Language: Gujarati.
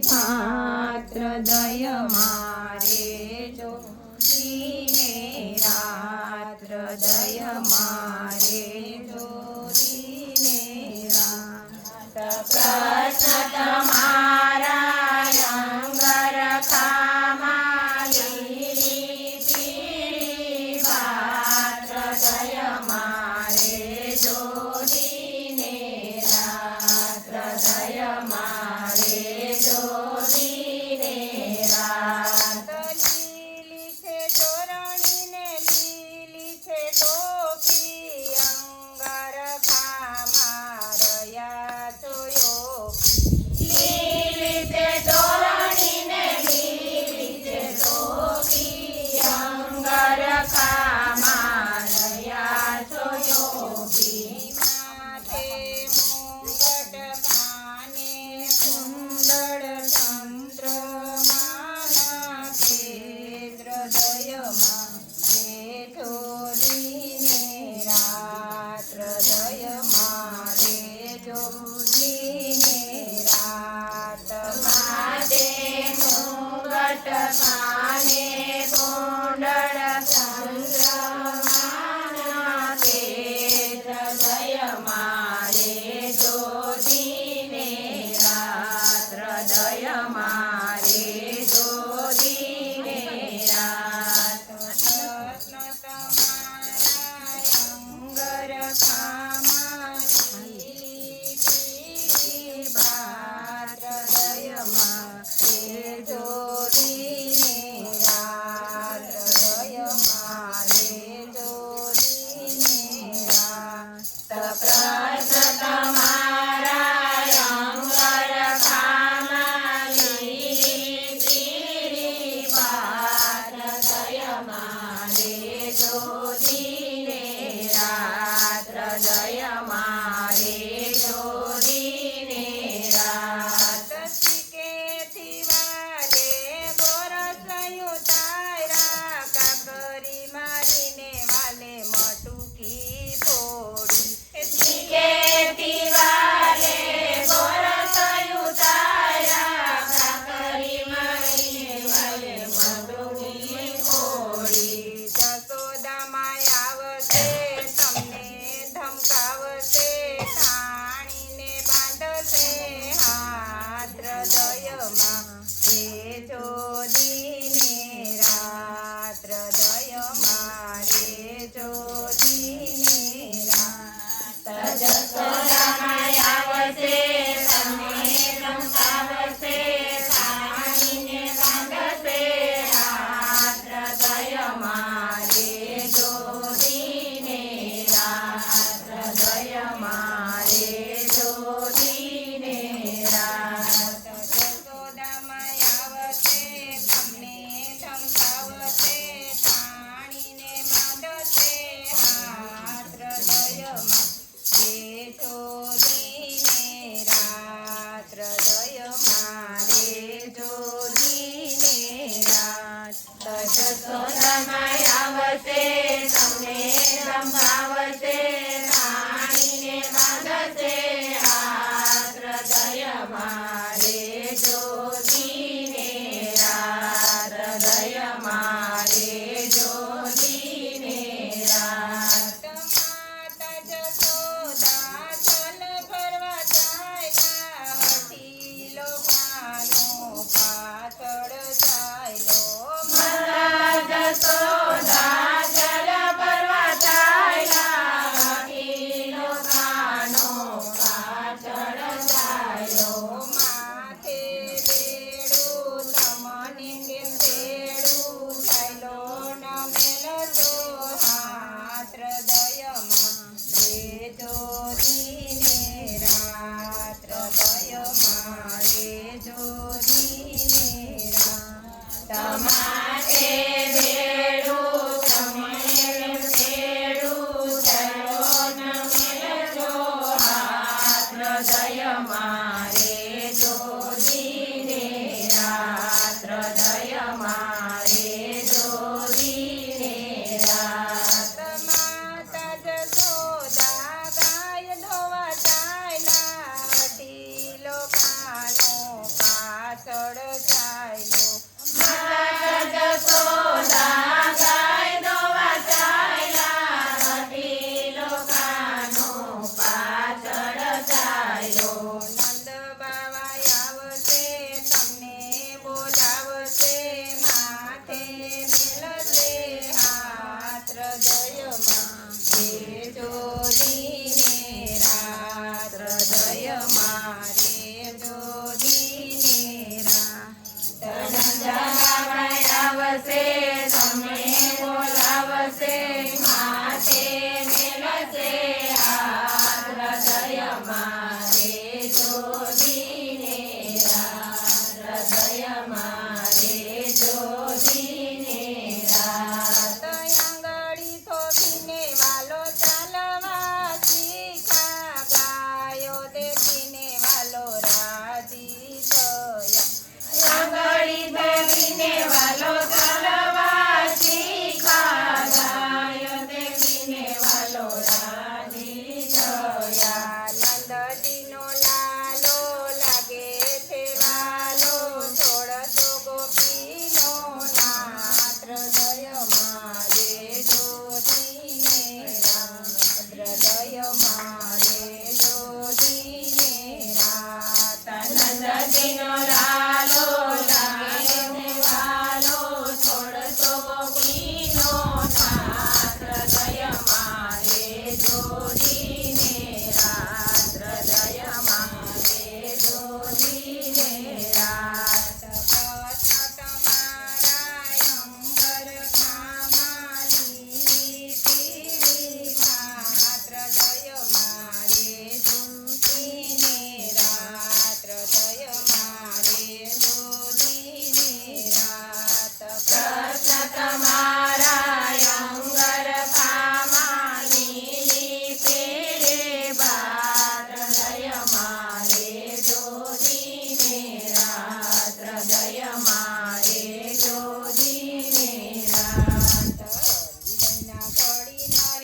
પાત્ર દય મારે જોડીને રાત્ર દય મારે જોડીને રાત પ્રશ્ન તમારા અંગરખામાં લીલી પીળી પાત્ર દય મારે જોડીને રાત્ર દય મારે જોડીને રાત લીલી છે ચોરણીને લીલી છે ટોપી અંગરખામાં રહ્યા છો યોગી લીલી છે ચોરણીને લીલી છે ટોપી અંગરખામાં રહ્યા છો યોગી માથે મુગટ કાને કુંડળ ચંદ્રમાના કેન્દ્ર દયમાં બેઠો દીને રાત્ર દય મારે જોડીને રાત માતે મુગટ કાને કુંડળ ચંદ્રમાના કેન્દ્ર દય મારે જોડીને રાત્ર દય મારે જોડીને રાત કૃષ્ણ તમારા અંગરખામાં લીલી પીળી પાત્ર દય મારે જોડીને રાત દય મારે જોડીને રાત પ્રશ્ન તમારા અંગરખામાં લીલી પીળી પાત્ર દય મારે જોડીને રાત્ર દય મારે જોડીને રાત શીકેથી વાલે ગોરસયું તારા કાકરી મારીને વાલે મટુકી ફોડી શીકેથી વાલે ગોરસયું તારા કાકરી મારીને વાલે મટુકી ફોડી જશોદામાં આવશે તમને ધમકાવશે ઠાણીને બાંધશે હાથ હૃદયમાં એ જોડીને રાત્ર દય મારે જોડીને રાત જશોદામાં આવશે તમને ધમકાવશે ઠાણીને બાંધશે હાથ હૃદય મારે જોડીને રાત હૃદય મારે જોડીને રાત જશોદામાં આવશે તમને ધમકાવશે ઠાણીને બાંધશે હાથ હૃદયમાં એ જોડીને રાત હૃદય મારે જોડીને રાત જશોદામાં આવશે તમને ધમકાવશે ઠાણીને બાંધશે હાથ હૃદય મારે જોડીને રાત હૃદય મારે જોડીને રાત માતા જશોદા જલ ભરવા ચાલ્યા હઠીલો કાનો પાછળ ચાલ્યો માતા જશોદા જલ ભરવા ચાલ્યા હઠીલો કાનો પાછળ ચાલ્યો માથે હઠીનો